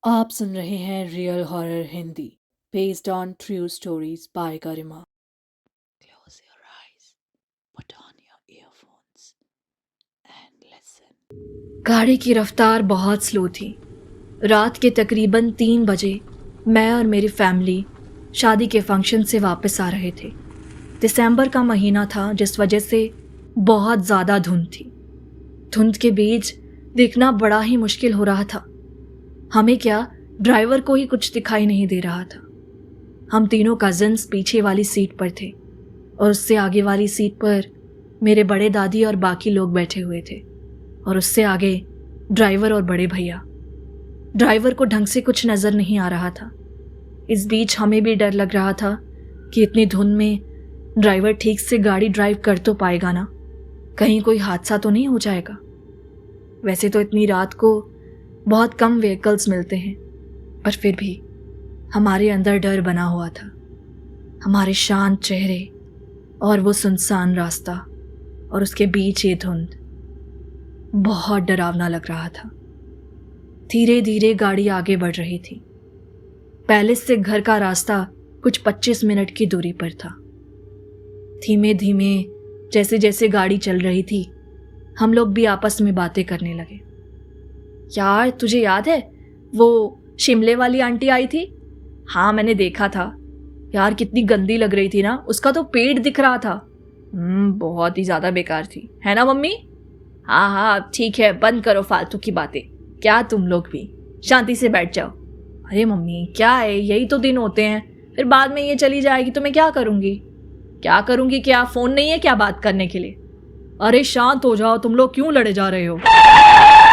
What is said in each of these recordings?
आप सुन रहे हैं real horror Hindi based on true stories bye Garima. Close your eyes, put on your earphones and listen। गाड़ी की रफ्तार बहुत स्लो थी। रात के तकरीबन 3 बजे मैं और मेरी फैमिली शादी के फंक्शन से वापस आ रहे थे। दिसंबर का महीना था, जिस वजह से बहुत ज़्यादा धुंध थी। धुंध के बीच देखना बड़ा ही मुश्किल हो रहा था। हमें क्या, ड्राइवर को ही कुछ दिखाई नहीं दे रहा था। हम तीनों कजिन्स पीछे वाली सीट पर थे और उससे आगे वाली सीट पर मेरे बड़े दादी और बाकी लोग बैठे हुए थे, और उससे आगे ड्राइवर और बड़े भैया। ड्राइवर को ढंग से कुछ नज़र नहीं आ रहा था। इस बीच हमें भी डर लग रहा था कि इतनी धुंध में ड्राइवर ठीक से गाड़ी ड्राइव कर तो पाएगा ना, कहीं कोई हादसा तो नहीं हो जाएगा। वैसे तो इतनी रात को बहुत कम व्हीकल्स मिलते हैं, पर फिर भी हमारे अंदर डर बना हुआ था। हमारे शांत चेहरे और वो सुनसान रास्ता और उसके बीच ये धुंध बहुत डरावना लग रहा था। धीरे धीरे गाड़ी आगे बढ़ रही थी। पैलेस से घर का रास्ता कुछ 25 मिनट की दूरी पर था। धीमे धीमे जैसे जैसे गाड़ी चल रही थी, हम लोग भी आपस में बातें करने लगे। यार, तुझे याद है वो शिमले वाली आंटी आई थी? हाँ, मैंने देखा था। यार, कितनी गंदी लग रही थी ना, उसका तो पेट दिख रहा था। बहुत ही ज़्यादा बेकार थी, है ना मम्मी? हाँ हाँ ठीक है, बंद करो फालतू की बातें। क्या तुम लोग भी शांति से बैठ जाओ। अरे मम्मी, क्या है, यही तो दिन होते हैं, फिर बाद में ये चली जाएगी तो मैं क्या करूँगी? क्या करूँगी? क्या फ़ोन नहीं है क्या बात करने के लिए? अरे शांत हो जाओ, तुम लोग क्यों लड़े जा रहे हो?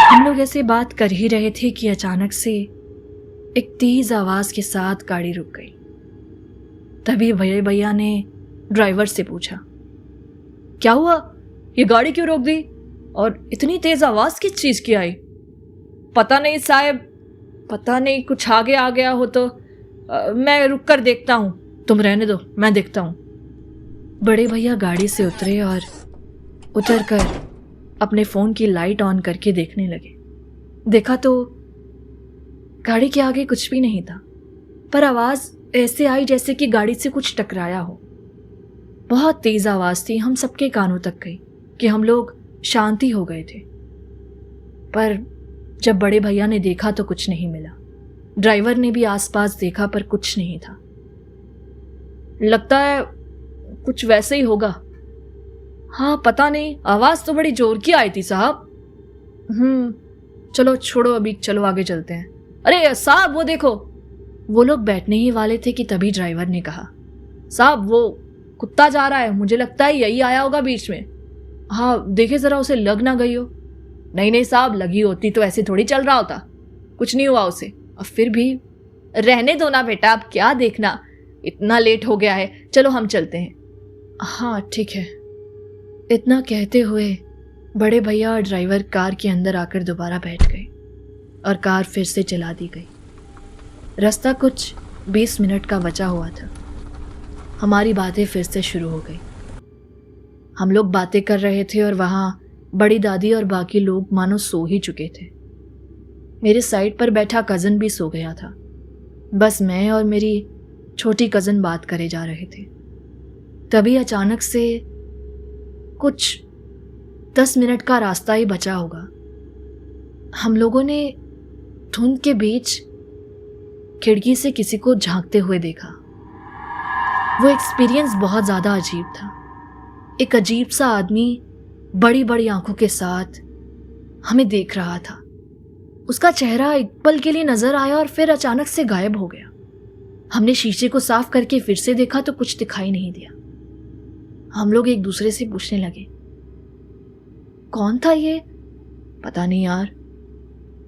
हम लोग ऐसे बात कर ही रहे थे कि अचानक से एक तेज आवाज के साथ गाड़ी रुक गई। तभी भैया ने ड्राइवर से पूछा, क्या हुआ, ये गाड़ी क्यों रोक दी और इतनी तेज आवाज किस चीज की आई? पता नहीं साहब, पता नहीं, कुछ आगे आ गया हो तो मैं रुक कर देखता हूँ। तुम रहने दो, मैं देखता हूँ। बड़े भैया गाड़ी से उतरे और उतरकर अपने फ़ोन की लाइट ऑन करके देखने लगे। देखा तो गाड़ी के आगे कुछ भी नहीं था, पर आवाज़ ऐसे आई जैसे कि गाड़ी से कुछ टकराया हो। बहुत तेज़ आवाज़ थी, हम सबके कानों तक गई कि हम लोग शांति हो गए थे। पर जब बड़े भैया ने देखा तो कुछ नहीं मिला। ड्राइवर ने भी आसपास देखा पर कुछ नहीं था। लगता है कुछ वैसे ही होगा। हाँ, पता नहीं, आवाज़ तो बड़ी जोर की आई थी साहब। चलो छोड़ो अभी, चलो आगे चलते हैं। अरे साहब, वो देखो। वो लोग बैठने ही वाले थे कि तभी ड्राइवर ने कहा, साहब वो कुत्ता जा रहा है, मुझे लगता है यही आया होगा बीच में। हाँ देखे ज़रा, उसे लग ना गई हो। नहीं नहीं साहब, लगी होती तो ऐसे थोड़ी चल रहा होता, कुछ नहीं हुआ उसे। अब फिर भी रहने दो ना बेटा, अब क्या देखना, इतना लेट हो गया है, चलो हम चलते हैं। हाँ ठीक है। इतना कहते हुए बड़े भैया और ड्राइवर कार के अंदर आकर दोबारा बैठ गए और कार फिर से चला दी गई। रास्ता कुछ 20 मिनट का बचा हुआ था। हमारी बातें फिर से शुरू हो गई। हम लोग बातें कर रहे थे और वहाँ बड़ी दादी और बाकी लोग मानो सो ही चुके थे। मेरे साइड पर बैठा कज़न भी सो गया था। बस मैं और मेरी छोटी कज़न बात करे जा रहे थे। तभी अचानक से कुछ 10 मिनट का रास्ता ही बचा होगा, हम लोगों ने धुंध के बीच खिड़की से किसी को झांकते हुए देखा। वो एक्सपीरियंस बहुत ज़्यादा अजीब था। एक अजीब सा आदमी बड़ी बड़ी आंखों के साथ हमें देख रहा था। उसका चेहरा एक पल के लिए नजर आया और फिर अचानक से गायब हो गया। हमने शीशे को साफ करके फिर से देखा तो कुछ दिखाई नहीं दिया। हम लोग एक दूसरे से पूछने लगे, कौन था ये? पता नहीं यार,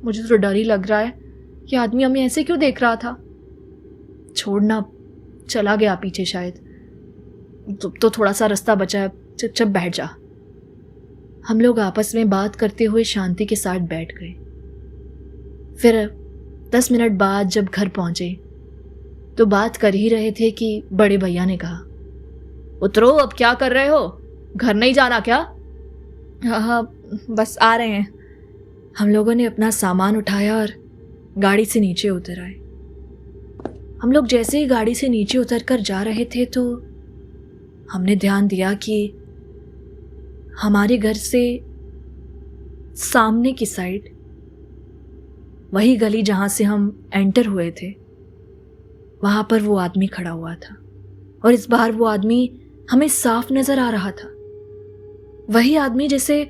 मुझे तो डर ही लग रहा है, ये आदमी हमें ऐसे क्यों देख रहा था? छोड़ना, चला गया पीछे शायद। तो थोड़ा सा रास्ता बचा है, चुपचाप बैठ जा। हम लोग आपस में बात करते हुए शांति के साथ बैठ गए। फिर 10 मिनट बाद जब घर पहुंचे तो बात कर ही रहे थे कि बड़े भैया ने कहा, उतरो, अब क्या कर रहे हो, घर नहीं जाना क्या? हाँ हाँ, बस आ रहे हैं। हम लोगों ने अपना सामान उठाया और गाड़ी से नीचे उतर आए। हम लोग जैसे ही गाड़ी से नीचे उतर कर जा रहे थे तो हमने ध्यान दिया कि हमारे घर से सामने की साइड, वही गली जहां से हम एंटर हुए थे, वहां पर वो आदमी खड़ा हुआ था। और इस बार वो आदमी हमें साफ नजर आ रहा था। वही आदमी जैसे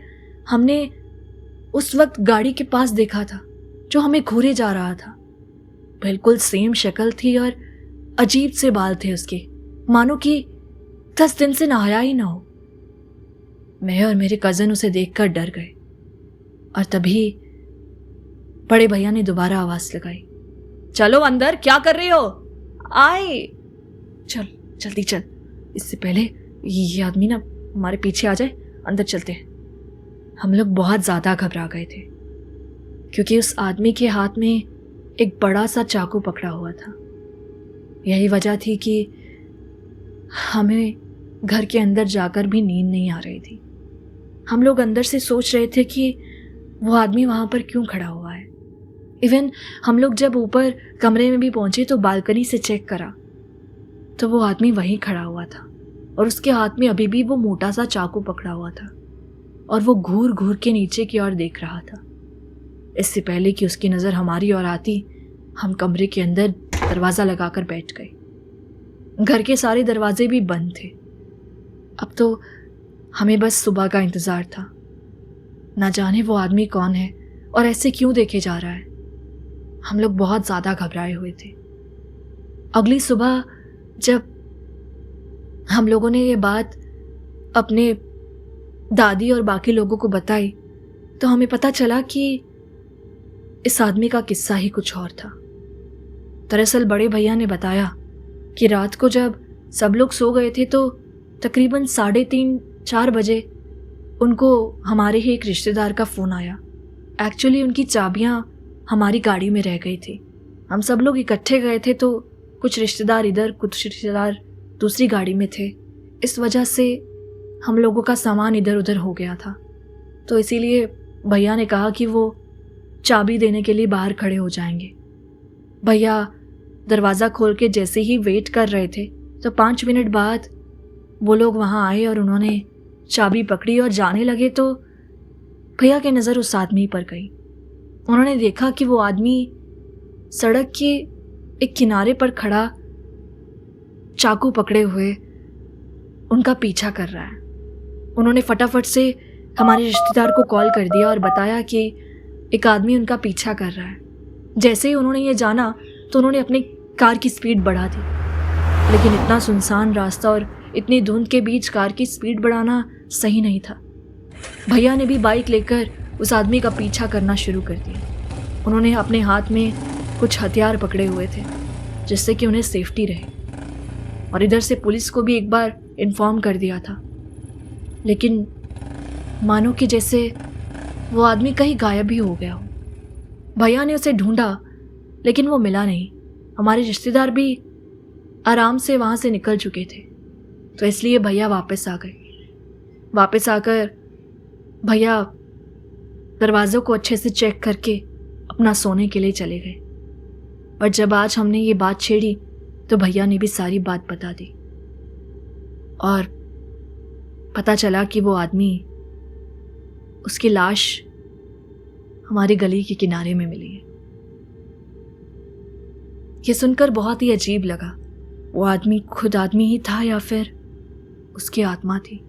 हमने उस वक्त गाड़ी के पास देखा था, जो हमें घूरे जा रहा था। बिल्कुल सेम शक्ल थी और अजीब से बाल थे उसके, मानो कि 10 दिन से नहाया ही ना हो। मैं और मेरे कजन उसे देखकर डर गए और तभी बड़े भैया ने दोबारा आवाज लगाई, चलो अंदर, क्या कर रही हो, आए, चल जल्दी चल, इससे पहले ये आदमी ना हमारे पीछे आ जाए, अंदर चलते हैं। हम लोग बहुत ज़्यादा घबरा गए थे क्योंकि उस आदमी के हाथ में एक बड़ा सा चाकू पकड़ा हुआ था। यही वजह थी कि हमें घर के अंदर जाकर भी नींद नहीं आ रही थी। हम लोग अंदर से सोच रहे थे कि वो आदमी वहाँ पर क्यों खड़ा हुआ है। इवन हम लोग जब ऊपर कमरे में भी पहुँचे तो बालकनी से चेक करा तो वो आदमी वहीं खड़ा हुआ था और उसके हाथ में अभी भी वो मोटा सा चाकू पकड़ा हुआ था और वो घूर घूर के नीचे की ओर देख रहा था। इससे पहले कि उसकी नज़र हमारी ओर आती, हम कमरे के अंदर दरवाज़ा लगाकर बैठ गए। घर के सारे दरवाजे भी बंद थे। अब तो हमें बस सुबह का इंतज़ार था। ना जाने वो आदमी कौन है और ऐसे क्यों देखे जा रहा है। हम लोग बहुत ज़्यादा घबराए हुए थे। अगली सुबह जब हम लोगों ने ये बात अपने दादी और बाकी लोगों को बताई तो हमें पता चला कि इस आदमी का किस्सा ही कुछ और था। दरअसल बड़े भैया ने बताया कि रात को जब सब लोग सो गए थे तो तकरीबन 3:30-4 बजे उनको हमारे ही एक रिश्तेदार का फ़ोन आया। एक्चुअली उनकी चाबियां हमारी गाड़ी में रह गई थी। हम सब लोग इकट्ठे गए थे तो कुछ रिश्तेदार इधर, कुछ रिश्तेदार दूसरी गाड़ी में थे। इस वजह से हम लोगों का सामान इधर उधर हो गया था। तो इसीलिए भैया ने कहा कि वो चाबी देने के लिए बाहर खड़े हो जाएंगे। भैया दरवाज़ा खोल के जैसे ही वेट कर रहे थे तो 5 मिनट बाद वो लोग वहाँ आए और उन्होंने चाबी पकड़ी और जाने लगे तो भैया की नज़र उस आदमी पर गई। उन्होंने देखा कि वो आदमी सड़क के एक किनारे पर खड़ा चाकू पकड़े हुए उनका पीछा कर रहा है। उन्होंने फटाफट से हमारे रिश्तेदार को कॉल कर दिया और बताया कि एक आदमी उनका पीछा कर रहा है। जैसे ही उन्होंने ये जाना तो उन्होंने अपनी कार की स्पीड बढ़ा दी, लेकिन इतना सुनसान रास्ता और इतनी धुंध के बीच कार की स्पीड बढ़ाना सही नहीं था। भैया ने भी बाइक लेकर उस आदमी का पीछा करना शुरू कर दिया। उन्होंने अपने हाथ में कुछ हथियार पकड़े हुए थे जिससे कि उन्हें सेफ्टी रहे, और इधर से पुलिस को भी एक बार इन्फॉर्म कर दिया था। लेकिन मानो कि जैसे वो आदमी कहीं गायब ही हो गया हो। भैया ने उसे ढूंढा लेकिन वो मिला नहीं। हमारे रिश्तेदार भी आराम से वहाँ से निकल चुके थे, तो इसलिए भैया वापस आ गए। वापस आकर भैया दरवाज़ों को अच्छे से चेक करके अपना सोने के लिए चले गए। और जब आज हमने ये बात छेड़ी तो भैया ने भी सारी बात बता दी और पता चला कि वो आदमी, उसकी लाश हमारी गली के किनारे में मिली है। ये सुनकर बहुत ही अजीब लगा। वो आदमी खुद आदमी ही था या फिर उसकी आत्मा थी।